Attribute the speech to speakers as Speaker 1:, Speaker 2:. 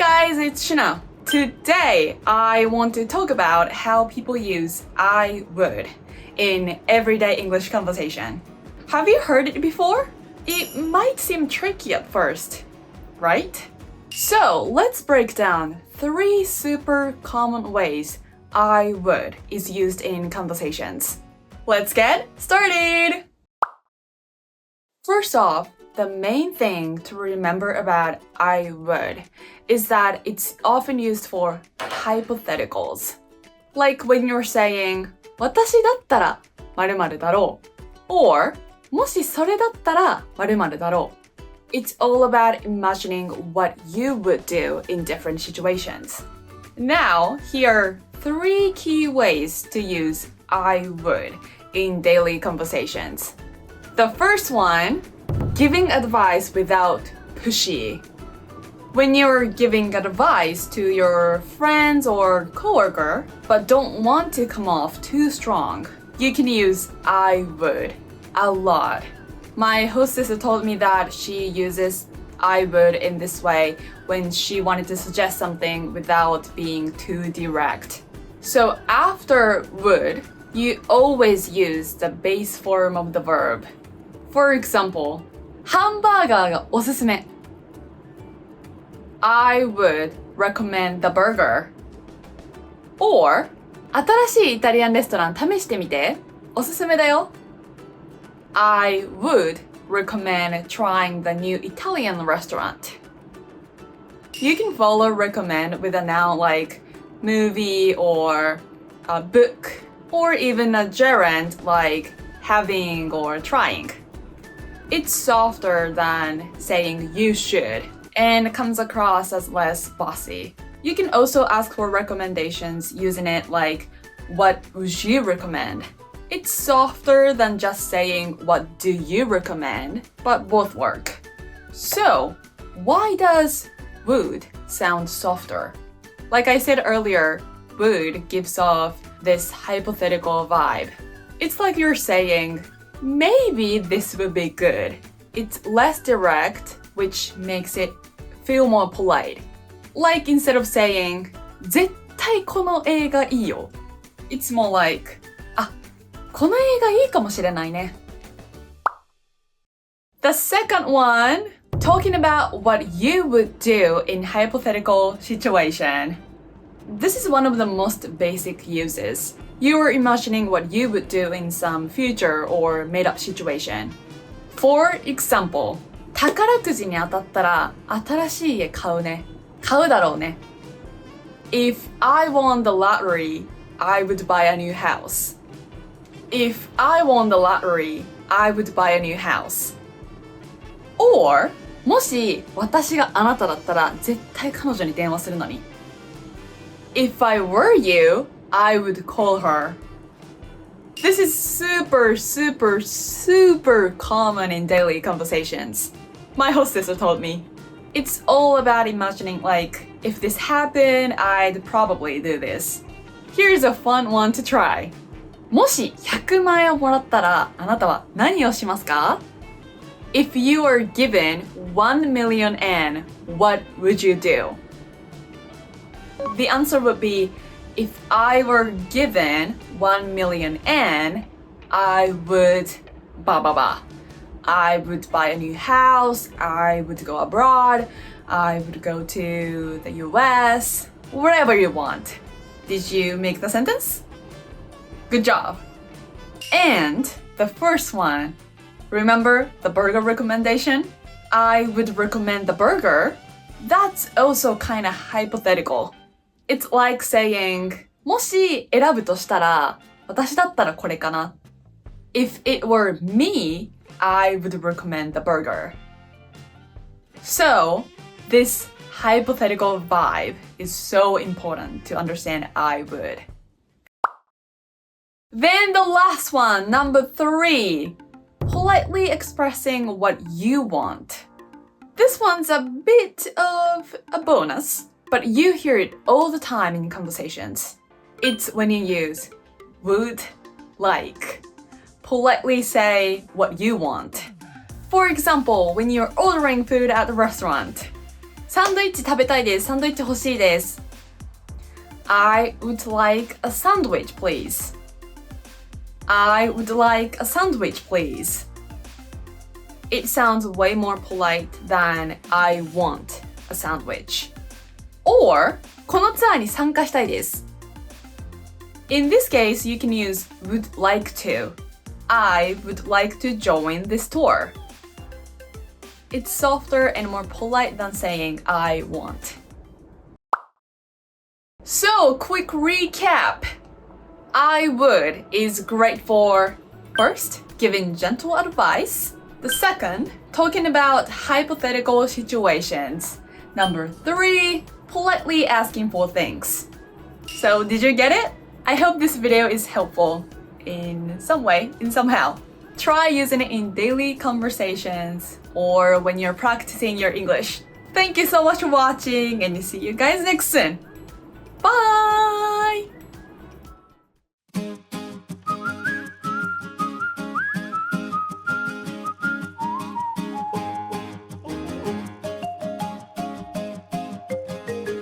Speaker 1: guys, it's Shina. Today, I want to talk about how people use I would in everyday English conversation. Have you heard it before? It might seem tricky at first, right? So let's break down 3 super common ways I would is used in conversations. Let's get started! First off, the main thing to remember about I would is that it's often used for hypotheticals. Like when you're saying, 私だったら〇〇だろう or もしそれだったら〇〇だろう It's all about imagining what you would do in different situations. Now, here are 3 key ways to use I would in daily conversations. The first one, giving advice without pushy. When you're giving advice to your friends or coworker, but don't want to come off too strong, you can use I would a lot. My hostess told me that she uses I would in this way when she wanted to suggest something without being too direct. So after would, you always use the base form of the verb. For example, ハンバーガーがおすすめ I would recommend the burger. Or 新しいイタリアンレストラン試してみておすすめだよ I would recommend trying the new Italian restaurant. You can follow recommend with a noun like movie or a book or even a gerund like having or trying. It's softer than saying you should and comes across as less bossy. You can also ask for recommendations using it like, what would you recommend? It's softer than just saying, what do you recommend? But both work. So, why does would sound softer? Like I said earlier, would gives off this hypothetical vibe. It's like you're saying, maybe this would be good. It's less direct, which makes it feel more polite. Like instead of saying, 絶対この映画いいよ It's more like, あ、この映画いいかもしれないね The second one, talking about what you would do in hypothetical situation. This is one of the most basic uses. You are imagining what you would do in some future or made-up situation. For example, 宝くじに当たったら新しい家買うね。買うだろうね。If I won the lottery, I would buy a new house. If I won the lottery, I would buy a new house. Or, もし私があなただったら絶対彼女に電話するのに。If I were you, I would call her. This is super common in daily conversations. My hostess told me. It's all about imagining like, if this happened, I'd probably do this. Here's a fun one to try. もし100万円をもらったらあなたは何をしますか If you are given 1 million yen, what would you do? The answer would be, if I were given 1 million yen, I would blah blah blah. I would buy a new house, I would go abroad, I would go to the US, wherever you want. Did you make the sentence? Good job. And the first one, remember the burger recommendation? I would recommend the burger. That's also kind of hypothetical. It's like saying, もし選ぶとしたら、私だったらこれかな。If it were me, I would recommend the burger. So, this hypothetical vibe is so important to understand I would. Then the last one, number 3, politely expressing what you want. This one's a bit of a bonus, but you hear it all the time in conversations. It's when you use would, like. Politely say what you want. For example, when you're ordering food at the restaurant. サンドイッチ食べたいです。サンドイッチ欲しいです。I would like a sandwich, please. I would like a sandwich, please. It sounds way more polite than I want a sandwich. Or, このツアーに参加したいです。In this case, you can use would like to. I would like to join this tour. It's softer and more polite than saying I want. So, quick recap. I would is great for first, giving gentle advice. The second, talking about hypothetical situations. Number 3, politely asking for things. So, did you get it? I hope this video is helpful in some way, somehow. Try using it in daily conversations or when you're practicing your English. Thank you so much for watching and see you guys next soon. Bye!